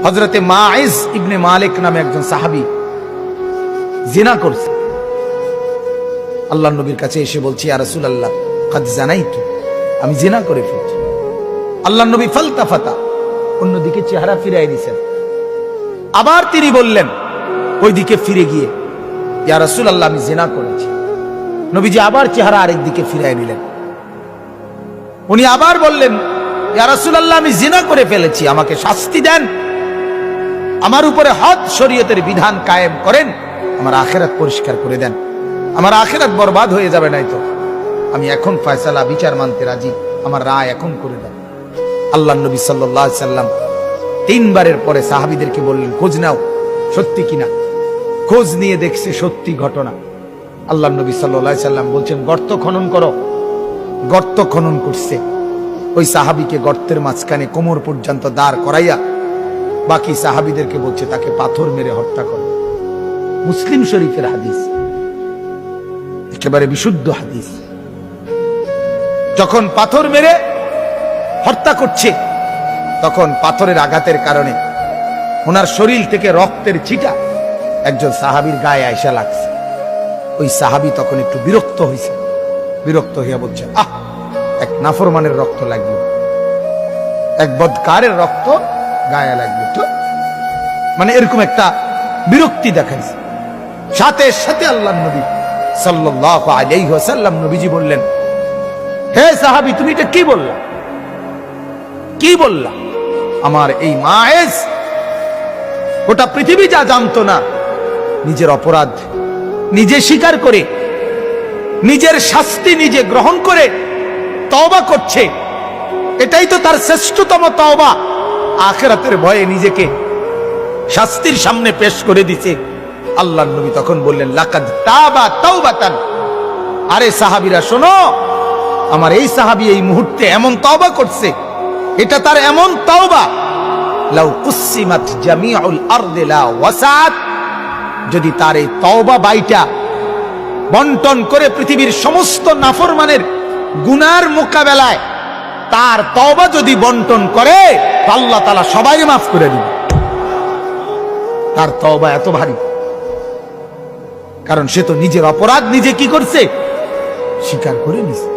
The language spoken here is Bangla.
হযরতে মাইজ ইবনে মালিক নামে একজন সাহাবী জিনা করছে। আল্লাহর নবীর কাছে এসে বলছি, ইয়া রাসূলুল্লাহ কাদ জানাইতু, আমি জিনা করে ফেলেছি। আল্লাহর নবী ফালতাফাতা, অন্যদিকে চেহারা ফিরাই দিয়েছেন। আবার তিনি বললেন ওইদিকে ফিরে গিয়ে, ইয়া রাসূলুল্লাহ আমি জিনা করেছি। নবীজি আবার চেহারা আরেক দিকে ফিরাই নিলেন। উনি আবার বললেন, ইয়া রাসূলুল্লাহ আমি জিনা করে ফেলেছি, আমাকে শাস্তি দেন, আমার উপরে হদ শরীয়তের বিধান কায়েম করেন, আমার আখিরাত পরিষ্কার করে দেন, আমার আখিরাত বরবাদ হয়ে যাবে নাই তো। আমি এখন ফয়সালা বিচার মানতে রাজি, আমার রায় এখন করে দেন। আল্লাহর নবী সাল্লাল্লাহু আলাইহি সাল্লাম তিনবারের পরে সাহাবীদেরকে বললেন, খোঁজ নাও সত্যি কিনা। খোঁজ নিয়ে দেখছে সত্যি ঘটনা। আল্লাহর নবী সাল্লাল্লাহু আলাইহি সাল্লাম বলছেন, গর্ত খনন করো। গর্ত খনন করছে। ওই সাহাবীকে গর্তের মাঝখানে কোমর পর্যন্ত দাঁড় করাইয়া বাকি সাহাবীদেরকে বলছে তাকে পাথর মেরে হত্যা করো। মুসলিম শরীফের হাদিস, একেবারে বিশুদ্ধ হাদিস। যখন পাথর মেরে হত্যা করছে, তখন পাথরের আঘাতের কারণে ওনার শরীর থেকে রক্তের ছিটা একজন সাহাবীর গায়ে আয়সা লাগছে। ওই সাহাবী তখন একটু বিরক্ত হয়েছে। বিরক্ত হইয়া বলছে, আহ, এক নাফরমানের রক্ত লাগলো, এক বদকারের রক্ত গায়ে লাগলো, তো মানে এরকম একটা বিরক্তি দেখাইছে। সাথে সাথে আল্লাহর নবী সাল্লাল্লাহু আলাইহি ওয়াসাল্লাম নবীজি বললেন, হে সাহাবী তুমি এটা কি বললা? কি বললা? আমার এই মায়েজ গোটা পৃথিবী যা জানতো না, নিজের অপরাধ নিজে স্বীকার করে, নিজের শাস্তি নিজে গ্রহণ করে তওবা করছে। এটাই তো তার শ্রেষ্ঠতম তওবা। আখিরাতের ভয়ে নিজেকে শাস্তির সামনে পেশ করে দিছে। আল্লাহর নবী তখন বললেন, লাকাদ তাবা তাওবাতান, আরে সাহাবীরা শোনো, আমার এই সাহাবী এই মুহূর্তে এমন তওবা করছে, এটা তার এমন তওবা, লাউ কুসিমাত জামিউল আরদি লা ওয়াসাত, যদি তার এই তওবা বাইটা বন্টন করে পৃথিবীর সমস্ত নাফরমানের গুনার মোকাবেলায় তার তওবা যদি বন্টন করে, আল্লাহ তাআলা সবাই মাফ করে দিবে। তার তওবা এত ভারী, কারণ সে তো নিজের অপরাধ নিজে কি করছে, স্বীকার করে নিছে।